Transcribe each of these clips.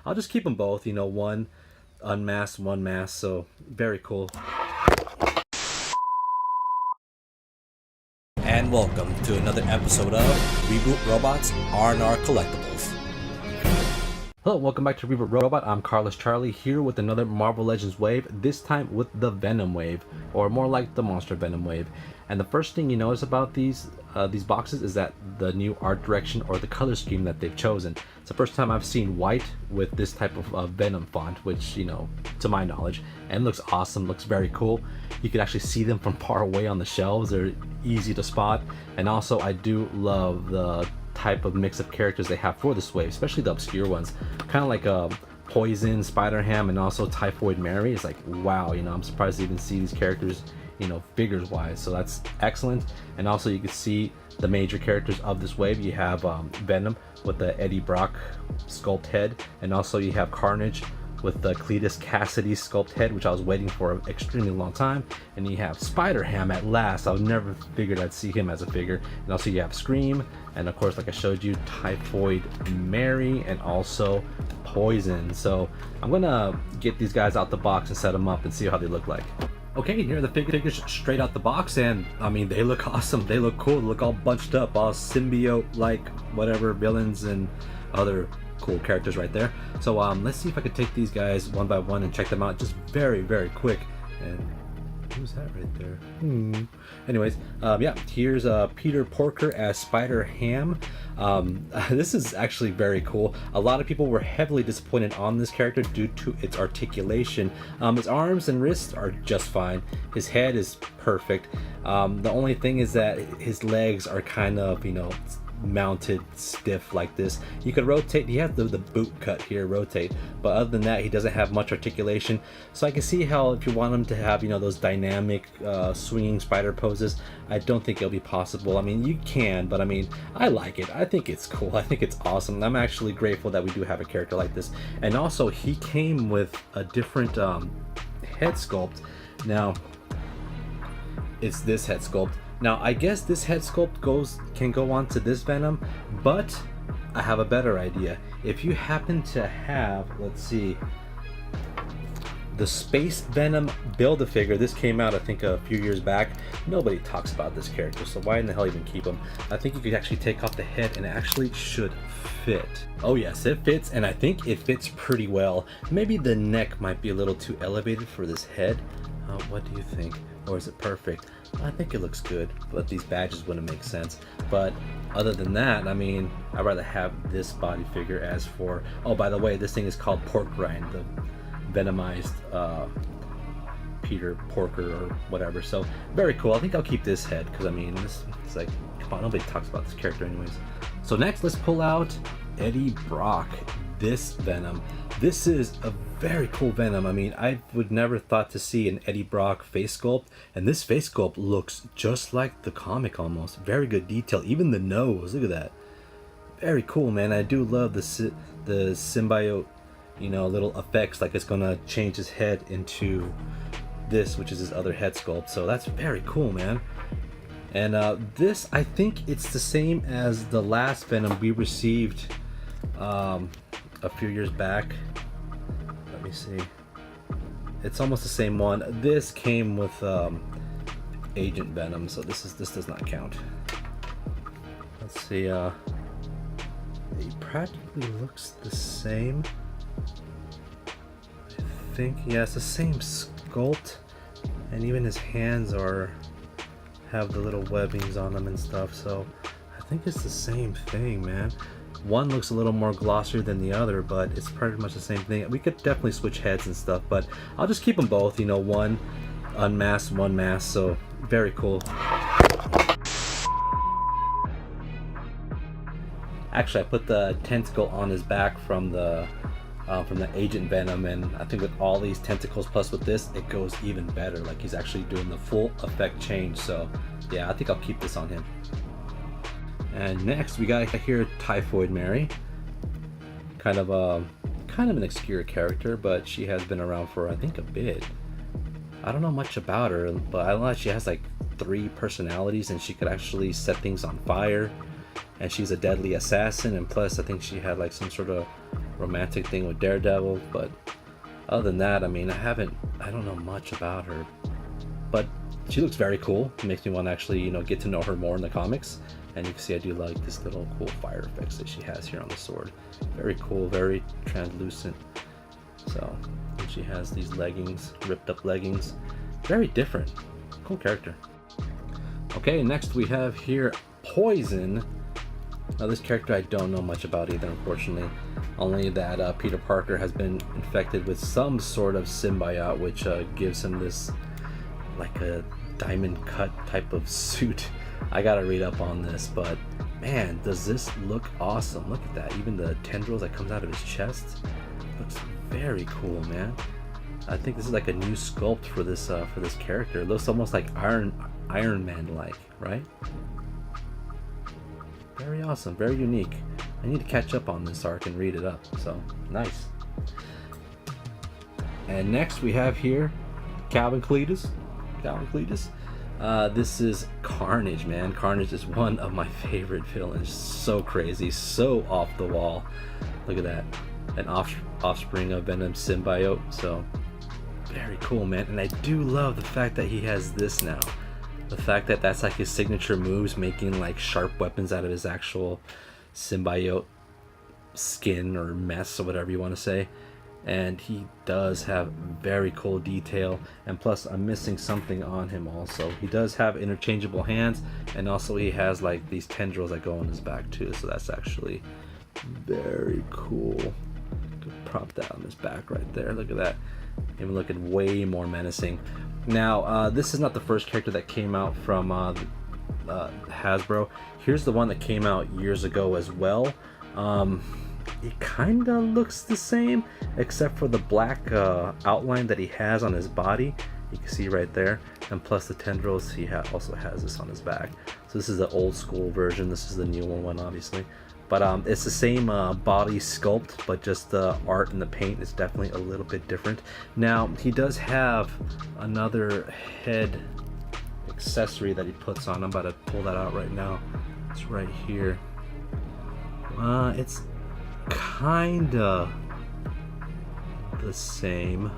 I'll just keep them both, you know, one unmasked, one masked, so very cool. And welcome to another episode of Reboot Robots R&R Collectibles. Hello, welcome back to Reboot Robot. I'm Carlos Charlie here with another Marvel Legends wave, this time with the Venom wave, or more like the Monster Venom wave. And the first thing you notice about these boxes is that the new art direction or the color scheme that they've chosen. It's the first time I've seen white with this type of Venom font, which, you know, to my knowledge, and looks awesome, looks very cool. You can actually see them from far away on the shelves. They're easy to spot. And also I do love the type of mix of characters they have for this wave, especially the obscure ones, kind of like Poison, Spider-Ham, and also Typhoid Mary. It's like, wow, you know, I'm surprised to even see these characters, you know, figures wise, so that's excellent. And also you can see the major characters of this wave. You have Venom with the Eddie Brock sculpt head, and also you have Carnage with the Cletus Cassidy sculpt head, which I was waiting for an extremely long time. And you have Spider-Ham at last. I never figured I'd see him as a figure. And also you have Scream, and of course, like I showed you, Typhoid Mary, and also Poison. So I'm gonna get these guys out the box and set them up and see how they look like. Okay, here are the figures straight out the box, and I mean, they look awesome, they look cool, they look all bunched up, all symbiote-like whatever villains and other cool characters right there. So let's see if I can take these guys one by one and check them out just very, very quick. And who's that right there? Anyways, yeah, here's Peter Porker as Spider-Ham. This is actually very cool. A lot of people were heavily disappointed on this character due to its articulation. His arms and wrists are just fine. His head is perfect. The only thing is that his legs are kind of, you know, mounted stiff like this. You could rotate. He has the boot cut here, rotate, but other than that, he doesn't have much articulation. So I can see how if you want him to have, you know, those dynamic swinging spider poses, I don't think it'll be possible. I mean, you can, but I mean, I like it. I think it's cool. I think it's awesome. I'm actually grateful that we do have a character like this. And also, he came with a different head sculpt. Now, it's this head sculpt. Now, I guess this head sculpt can go on to this Venom, but I have a better idea. If you happen to have, let's see, the Space Venom Build-A-Figure, this came out I think a few years back. Nobody talks about this character, so why in the hell even keep him? I think you could actually take off the head and it actually should fit. Oh yes, it fits, and I think it fits pretty well. Maybe the neck might be a little too elevated for this head. What do you think? Or is it perfect? I think it looks good, but these badges wouldn't make sense. But other than that, I mean, I'd rather have this body figure as for... Oh, by the way, this thing is called Pork Rind, the Venomized Peter Porker or whatever. So very cool. I think I'll keep this head because I mean, it's like, come on, nobody talks about this character anyways. So next, let's pull out Eddie Brock, this Venom. This is a very cool Venom. I mean, I would never thought to see an Eddie Brock face sculpt, and this face sculpt looks just like the comic almost. Very good detail, even the nose, look at that. Very cool, man. I do love the symbiote, you know, little effects, like it's gonna change his head into this, which is his other head sculpt. So that's very cool, man. And this, I think it's the same as the last Venom we received a few years back. Let me see. It's almost the same one. This came with Agent Venom, so this does not count. Let's see. He practically looks the same. I think, yeah, it's the same sculpt, and even his hands have the little webbings on them and stuff. So I think it's the same thing, man. One looks a little more glossier than the other, but it's pretty much the same thing. We could definitely switch heads and stuff, but I'll just keep them both, you know, one unmasked, one masked, so very cool. Actually, I put the tentacle on his back from the Agent Venom, and I think with all these tentacles plus with this, it goes even better. Like he's actually doing the full effect change, so yeah, I think I'll keep this on him. And next we got here Typhoid Mary, kind of an obscure character, but she has been around for I think a bit. I don't know much about her, but I know she has like 3 personalities and she could actually set things on fire, and she's a deadly assassin, and plus I think she had like some sort of romantic thing with Daredevil, but other than that, I mean, I don't know much about her, but she looks very cool. It makes me want to actually, you know, get to know her more in the comics. And you can see I do like this little cool fire effects that she has here on the sword. Very cool, very translucent. So, and she has these leggings, ripped up leggings. Very different. Cool character. Okay, next we have here Poison. Now this character I don't know much about either, unfortunately. Only that Peter Parker has been infected with some sort of symbiote, which gives him this like a diamond cut type of suit. I gotta read up on this, but man, does this look awesome. Look at that. Even the tendrils that comes out of his chest looks very cool, man. I think this is like a new sculpt for this character. It looks almost like Iron Man like, right? Very awesome, very unique. I need to catch up on this arc and read it up, so nice. And next we have here Calvin Cletus. This is Carnage, man. Carnage is one of my favorite villains. So crazy, so off the wall. Look at that. An offspring of Venom symbiote. So very cool, man. And I do love the fact that he has this now. The fact that that's like his signature moves, making like sharp weapons out of his actual symbiote skin or mess or whatever you want to say. And he does have very cool detail, and plus I'm missing something on him also. He does have interchangeable hands, and also he has like these tendrils that go on his back too, so that's actually very cool. Could prop that on his back right there. Look at that. Even looking way more menacing. Now this is not the first character that came out from Hasbro. Here's the one that came out years ago as well. It kind of looks the same, except for the black outline that he has on his body. You can see right there, and plus the tendrils, he also has this on his back. So this is the old school version. This is the new one, obviously. But it's the same body sculpt, but just the art and the paint is definitely a little bit different. Now, he does have another head accessory that he puts on. I'm about to pull that out right now. It's right here. It's kinda the same.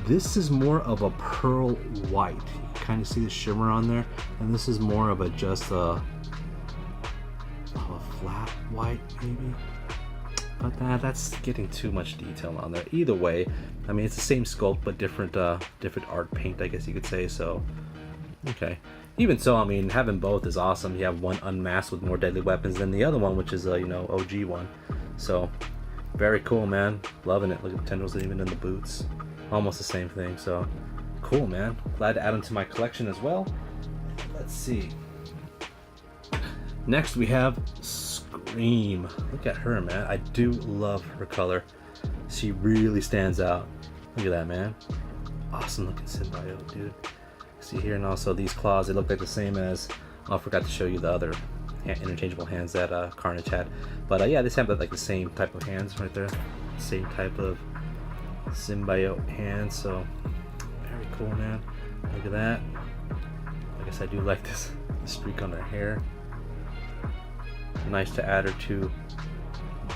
This is more of a pearl white. You can kind of see the shimmer on there, and this is more of a just a flat white maybe. But that's getting too much detail on there. Either way, I mean, it's the same sculpt but different art paint, I guess you could say. So okay. Even so, I mean, having both is awesome. You have one unmasked with more deadly weapons than the other one, which is you know, OG one. So very cool, man. Loving it. Look at the tendrils even in the boots. Almost the same thing. So cool, man. Glad to add them to my collection as well. Let's see. Next we have Scream. Look at her, man. I do love her color. She really stands out. Look at that, man. Awesome looking symbiote, dude. See here, and also these claws, they look like the same as, oh, I forgot to show you the other interchangeable hands that Carnage had. But yeah, this have like the same type of hands right there. Same type of symbiote hands, so very cool, man. Look at that. I guess I do like this streak on her hair. Nice to add her to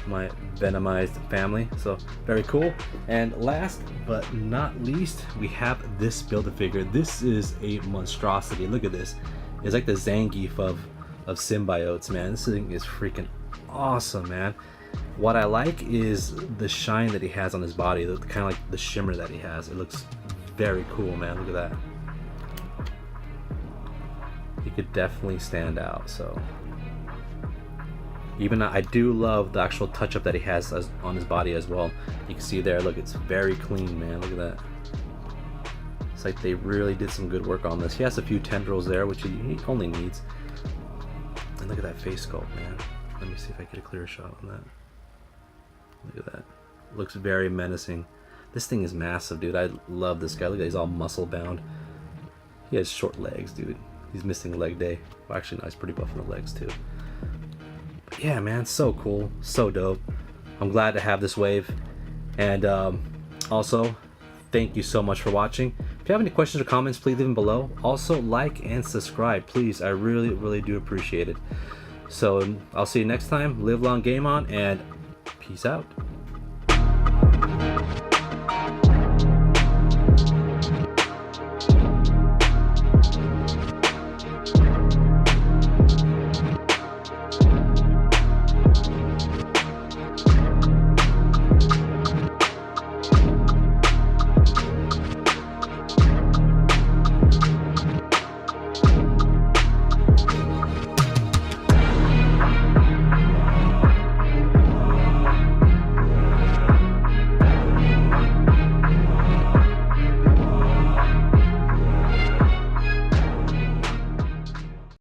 my Venomized family, so very cool. And last but not least, we have this Build-A-Figure. This is a monstrosity. Look at this. It's like the Zangief of symbiotes, man. This thing is freaking awesome, man. What I like is the shine that he has on his body, kind of like the shimmer that he has. It looks very cool, man. Look at that. He could definitely stand out. So even I do love the actual touch-up that he has on his body as well. You can see there, look, it's very clean, man. Look at that. It's like they really did some good work on this. He has a few tendrils there, which he only needs. And look at that face sculpt, man. Let me see if I get a clear shot on that. Look at that. Looks very menacing. This thing is massive, dude. I love this guy. Look at that, he's all muscle bound. He has short legs, dude. He's missing leg day. Well, actually, no, he's pretty buff on the legs, too. Yeah, man, so cool, so dope. I'm glad to have this wave. And also, thank you so much for watching. If you have any questions or comments, please leave them below. Also, like and subscribe, please. I really do appreciate it. So I'll see you next time. Live long, game on, and peace out.